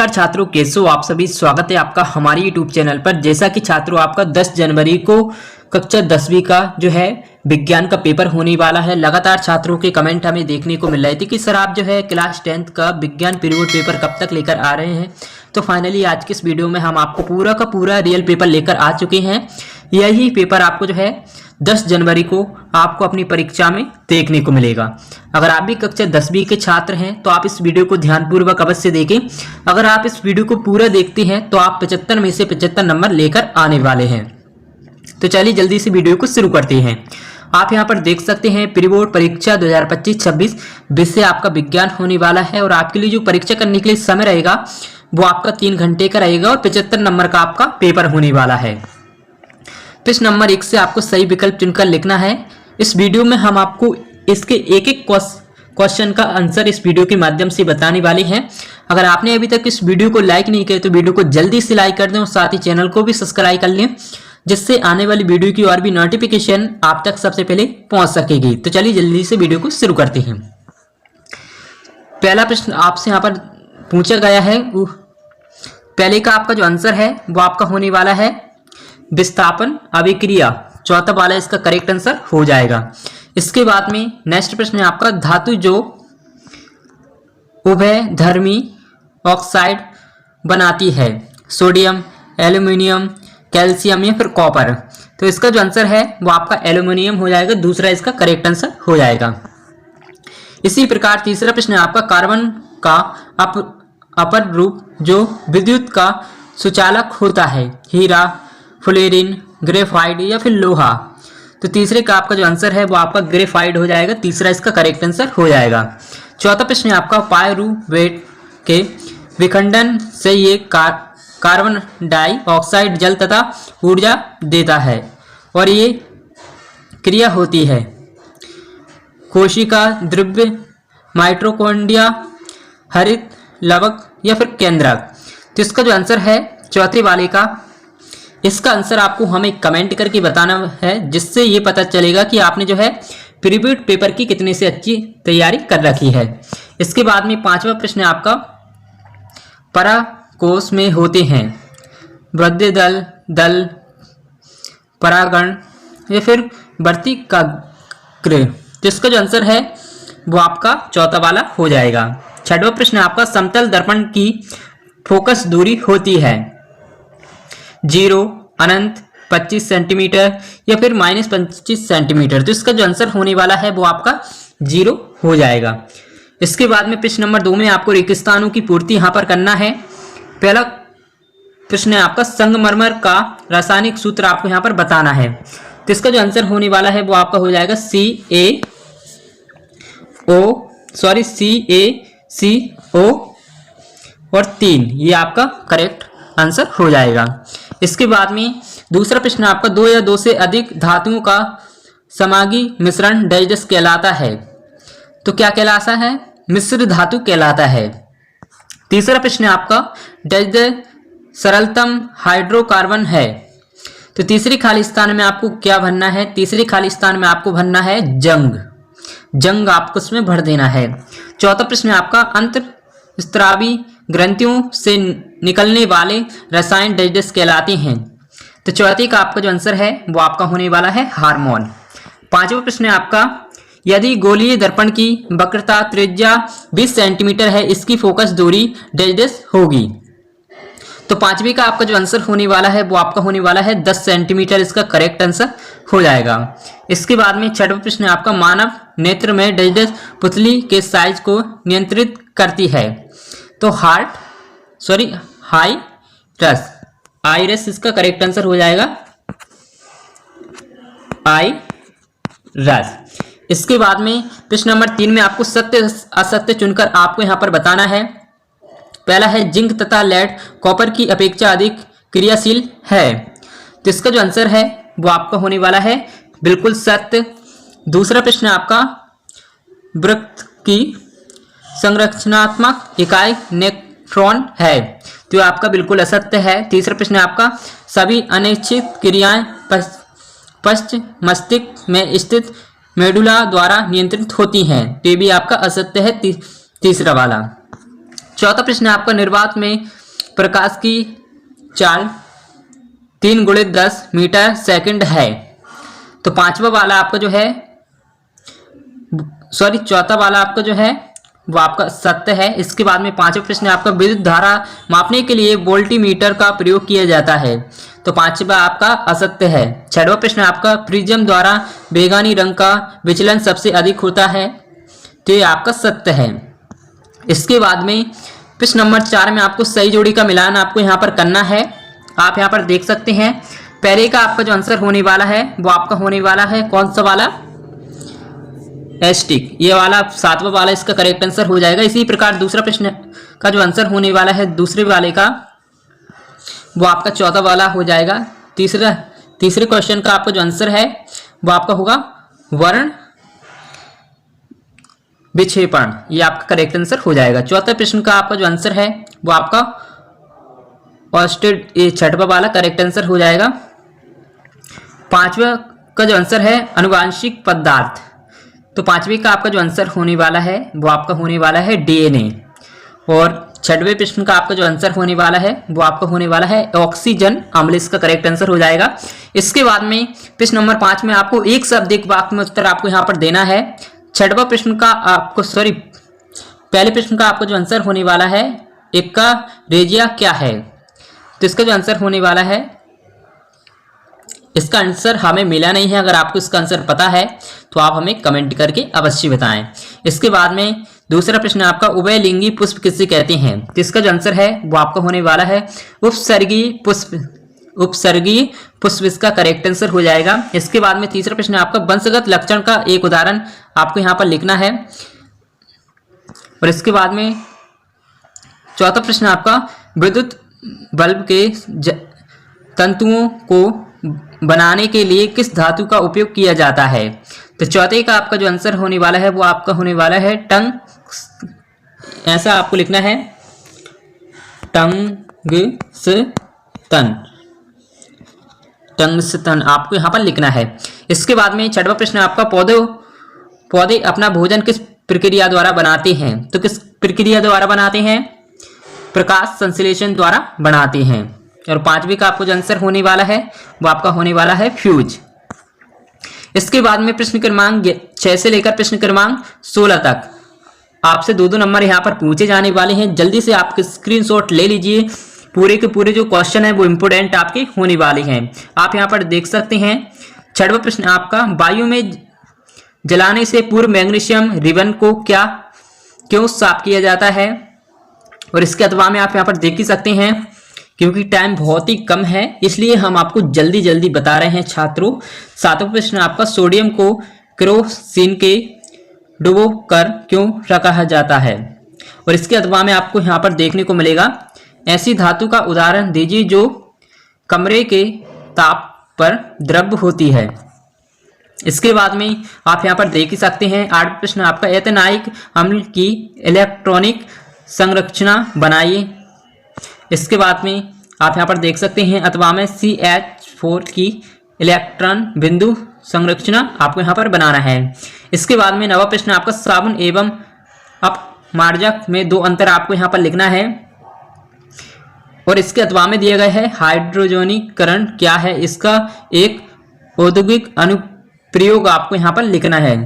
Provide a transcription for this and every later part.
नमस्कार छात्रों, कैसे हो आप सभी। स्वागत है आपका हमारे YouTube चैनल पर। जैसा कि छात्रों आपका 10 जनवरी को कक्षा 10वीं का जो है विज्ञान का पेपर होने वाला है। लगातार छात्रों के कमेंट हमें देखने को मिल रहे थे कि सर आप जो है क्लास 10th का विज्ञान पीरियड पेपर कब तक लेकर आ रहे हैं। तो फाइनली आज के इस वीडियो में हम आपको पूरा का पूरा रियल पेपर लेकर आ चुके हैं। यही पेपर आपको जो है 10 जनवरी को आपको अपनी परीक्षा में देखने को मिलेगा। अगर आप भी कक्षा 10वीं के छात्र हैं तो आप इस वीडियो को ध्यानपूर्वक अवश्य देखें। अगर आप इस वीडियो को पूरा देखते हैं तो आप 75 में से 75 नंबर लेकर आने वाले हैं। तो चलिए जल्दी से वीडियो को शुरू करते हैं। आप यहाँ पर देख सकते हैं प्री बोर्ड परीक्षा 2025-26 विषय आपका विज्ञान होने वाला है और आपके लिए जो परीक्षा करने के लिए समय रहेगा वो आपका 3 घंटे का रहेगा और 75 नंबर का आपका पेपर होने वाला है। प्रश्न नंबर 1 से आपको सही विकल्प चुनकर लिखना है। इस वीडियो में हम आपको इसके एक एक क्वेश्चन का आंसर इस वीडियो के माध्यम से बताने वाले हैं। अगर आपने अभी तक इस वीडियो को लाइक नहीं किया तो वीडियो को जल्दी से लाइक कर दें और साथ ही चैनल को भी सब्सक्राइब कर लें, जिससे आने वाली वीडियो की और भी नोटिफिकेशन आप तक सबसे पहले पहुंच सकेगी। तो चलिए जल्दी से वीडियो को शुरू करते हैं। पहला प्रश्न आपसे यहाँ पर पूछा गया है। पहले का आपका जो आंसर है वो आपका होने वाला है विस्थापन अभिक्रिया। चौथा वाला इसका करेक्ट आंसर हो जाएगा। इसके बाद में नेक्स्ट प्रश्न है आपका धातु जो उभयधर्मी ऑक्साइड बनाती है, सोडियम, एल्यूमिनियम, कैल्शियम या फिर कॉपर। तो इसका जो आंसर है वो आपका एल्यूमिनियम हो जाएगा। दूसरा इसका करेक्ट आंसर हो जाएगा। इसी प्रकार तीसरा प्रश्न है आपका कार्बन का अपर रूप जो विद्युत का सुचालक होता है, हीरा, फ्लोरीन, ग्रेफाइट या फिर लोहा। तो तीसरे का आपका जो आंसर है वो आपका ग्रेफाइट हो जाएगा। तीसरा इसका करेक्ट आंसर हो जाएगा। चौथा प्रश्न है आपका पायरुवेट के विखंडन से ये कार्बन डाइऑक्साइड जल तथा ऊर्जा देता है और ये क्रिया होती है कोशिका द्रव्य, माइटोकॉन्ड्रिया, हरित लवक या फिर केंद्रक। तो इसका जो आंसर है चौथे वाले का, इसका आंसर आपको हमें कमेंट करके बताना है, जिससे ये पता चलेगा कि आपने जो है प्रीवियड पेपर की कितने से अच्छी तैयारी कर रखी है। इसके बाद में पांचवा प्रश्न है आपका पराकोश में होते हैं वृद्धि दल, परागण या फिर वर्तिकाग्र। जिसका जो आंसर है वो आपका चौथा वाला हो जाएगा। छठवां प्रश्न है आपका समतल दर्पण की फोकस दूरी होती है 0, अनंत, 25 सेंटीमीटर या फिर -25 सेंटीमीटर। तो इसका जो आंसर होने वाला है वो आपका 0 हो जाएगा। इसके बाद में प्रश्न नंबर 2 में आपको रेगिस्तानों की पूर्ति यहाँ पर करना है। पहला प्रश्न है आपका संगमरमर का रासायनिक सूत्र आपको यहाँ पर बताना है। तो इसका जो आंसर होने वाला है वो आपका हो जाएगा CaCO और 3। ये आपका करेक्ट आंसर हो जाएगा। इसके बाद में दूसरा प्रश्न आपका 2 या 2 से अधिक धातुओं का समागी मिश्रण डैश कहलाता है। तो क्या कहलाता है? मिश्र धातु कहलाता है। तीसरा प्रश्न आपका डैश सरलतम हाइड्रोकार्बन है। तो तीसरी खाली स्थान में आपको क्या भरना है? तीसरी खाली स्थान में आपको भरना है जंग आपको उसमें भर देना है। चौथा प्रश्न आपका अंतःस्रावी ग्रंथियों से निकलने वाले रसायन डैश कहलाते हैं। तो चौथे का आपका जो आंसर है वो आपका होने वाला है हार्मोन। पांचवा प्रश्न है आपका यदि गोलीय दर्पण की वक्रता त्रिज्या 20 सेंटीमीटर है, इसकी फोकस दूरी डैश होगी। तो पांचवी का आपका जो आंसर होने वाला है वो आपका होने वाला है 10 सेंटीमीटर। इसका करेक्ट आंसर हो जाएगा। इसके बाद में छठवां प्रश्न आपका मानव नेत्र में डैश पुतली के साइज को नियंत्रित करती है। तो आइरस इसका करेक्ट आंसर हो जाएगा आइरस। इसके बाद में प्रश्न नंबर 3 में आपको सत्य असत्य चुनकर आपको यहाँ पर बताना है। पहला है जिंक तथा लेड कॉपर की अपेक्षा अधिक क्रियाशील है। तो इसका जो आंसर है वो आपका होने वाला है बिल्कुल सत्य। दूसरा प्रश्न आपका वृक्क की संरचनात्मक इकाई न्यूट्रॉन है। तो आपका बिल्कुल असत्य है। तीसरा प्रश्न आपका सभी अनिश्चित क्रियाएं पश्च मस्तिष्क में स्थित मेडुला द्वारा नियंत्रित होती हैं। तो ये भी आपका असत्य है तीसरा वाला। चौथा प्रश्न है आपका, निर्वात में प्रकाश की चाल 3 × 10 मीटर सेकंड है। तो चौथा वाला आपका जो है वो आपका सत्य है। इसके बाद में पांचवा प्रश्न है आपका, विद्युत धारा मापने के लिए वोल्टीमीटर का प्रयोग किया जाता है। तो पांचवा आपका असत्य है। छठवां प्रश्न है आपका, प्रिज्म द्वारा बेगानी रंग का विचलन सबसे अधिक होता है। तो ये आपका सत्य है। इसके बाद में प्रश्न नंबर 4 में आपको सही जोड़ी का मिलान आपको यहाँ पर करना है। आप यहाँ पर देख सकते हैं पहले का आपका जो आंसर होने वाला है वो आपका होने वाला है कौन सा वाला, एस्टिक, ये वाला 7वां वाला इसका करेक्ट आंसर हो जाएगा। इसी प्रकार दूसरा प्रश्न का जो आंसर होने वाला है दूसरे वाले का वो आपका 14 वाला हो जाएगा। तीसरे क्वेश्चन का आपका जो आंसर है वो आपका होगा वर्ण विक्षेपण, ये आपका करेक्ट आंसर हो जाएगा। चौथा प्रश्न का आपका जो आंसर है वो आपका ऑस्टेड, ये 6वां वाला करेक्ट आंसर हो जाएगा। 5वां का जो आंसर है अनुवांशिक पदार्थ, तो 5वें का आपका जो आंसर होने वाला है वो आपका होने वाला है डीएनए। और 6वें प्रश्न का आपका जो आंसर होने वाला है वो आपका होने वाला है ऑक्सीजन अम्ल, इसका करेक्ट आंसर हो जाएगा। इसके बाद में प्रश्न नंबर 5 में आपको एक शब्द एक वाक्य में उत्तर आपको यहाँ पर देना है। 6वां प्रश्न का आपको पहले प्रश्न का आपका जो आंसर होने वाला है एक का रेजिया क्या है। तो इसका जो आंसर होने वाला है, इसका आंसर हमें मिला नहीं है। अगर आपको इसका आंसर पता है तो आप हमें कमेंट करके अवश्य बताएं। इसके बाद में दूसरा प्रश्न आपका, उभयलिंगी पुष्प किसे कहते हैं। तो इसका जो आंसर है वो आपका होने वाला है उपसर्गीय पुष्प, इसका करेक्ट आंसर हो जाएगा। इसके बाद में तीसरा प्रश्न आपका, वंशगत लक्षण का एक उदाहरण आपको यहाँ पर लिखना है। और इसके बाद में चौथा प्रश्न आपका, विद्युत बल्ब के तंतुओं को बनाने के लिए किस धातु का उपयोग किया जाता है। तो चौथे का आपका जो आंसर होने वाला है वो आपका होने वाला है ऐसा आपको लिखना है टंगस्टन आपको यहाँ पर लिखना है। इसके बाद में 6वां प्रश्न आपका, पौधे अपना भोजन किस प्रक्रिया द्वारा बनाते हैं। तो किस प्रक्रिया द्वारा बनाते हैं, प्रकाश संश्लेषण द्वारा बनाते हैं। और 5वें का आपको जो आंसर होने वाला है वो आपका होने वाला है फ्यूज। इसके बाद में प्रश्न क्रमांक 6 से लेकर प्रश्न क्रमांक 16 तक आपसे 2-2 नंबर यहाँ पर पूछे जाने वाले हैं। जल्दी से आप स्क्रीनशॉट ले लीजिए। पूरे के पूरे जो क्वेश्चन है वो इंपोर्टेंट आपके होने वाले हैं। आप यहाँ पर देख सकते हैं 6वां प्रश्न आपका, वायु में जलाने से पूर्व मैग्नीशियम रिबन को क्यों साफ किया जाता है। और इसके अथवा में आप यहाँ पर देख ही सकते हैं, क्योंकि टाइम बहुत ही कम है इसलिए हम आपको जल्दी जल्दी बता रहे हैं छात्रों। 7वां प्रश्न आपका, सोडियम को केरोसिन के डुबो कर क्यों रखा जाता है। और इसके अथवा में आपको यहाँ पर देखने को मिलेगा, ऐसी धातु का उदाहरण दीजिए जो कमरे के ताप पर द्रव होती है। इसके बाद में आप यहाँ पर देख ही सकते हैं 8वां प्रश्न आपका, एथेनाइक अम्ल की इलेक्ट्रॉनिक संरचना बनाइए। इसके बाद में आप यहाँ पर देख सकते हैं अथवा में CH4 की इलेक्ट्रॉन बिंदु संरचना आपको यहाँ पर बनाना है। इसके बाद में 9वां प्रश्न आपका, साबुन एवं अपमार्जक में 2 अंतर आपको यहाँ पर लिखना है। और इसके अथवा में दिया गया है हाइड्रोजनीकरण क्या है, इसका एक औद्योगिक अनुप्रयोग आपको यहाँ पर लिखना है।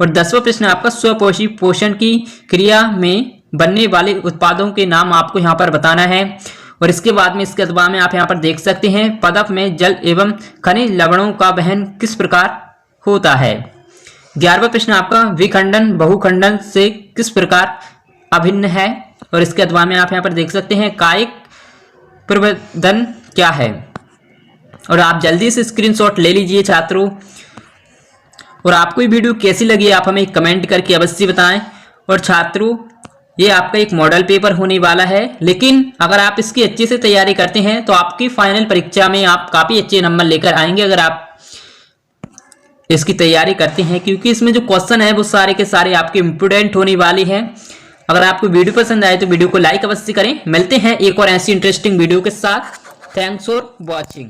और 10वां प्रश्न आपका, स्वपोषी पोषण की क्रिया में बनने वाले उत्पादों के नाम आपको यहाँ पर बताना है। और इसके बाद में इसके अथवा में आप यहाँ पर देख सकते हैं, पदार्थ में जल एवं खनिज लवणों का वहन किस प्रकार होता है। 11वां प्रश्न आपका, विखंडन बहुखंडन से किस प्रकार अभिन्न है। और इसके अथवा में आप यहाँ पर देख सकते हैं, कायिक प्रवर्धन क्या है। और आप जल्दी से स्क्रीनशॉट ले लीजिए छात्रों। और आपको ये वीडियो कैसी लगी आप हमें कमेंट करके अवश्य बताएं। और छात्रों, ये आपका एक मॉडल पेपर होने वाला है, लेकिन अगर आप इसकी अच्छे से तैयारी करते हैं तो आपकी फाइनल परीक्षा में आप काफ़ी अच्छे नंबर लेकर आएंगे अगर आप इसकी तैयारी करते हैं, क्योंकि इसमें जो क्वेश्चन है वो सारे के सारे आपके इम्पोर्टेंट होने वाले हैं। अगर आपको वीडियो पसंद आए तो वीडियो को लाइक अवश्य करें। मिलते हैं एक और ऐसी इंटरेस्टिंग वीडियो के साथ। Thanks for watching.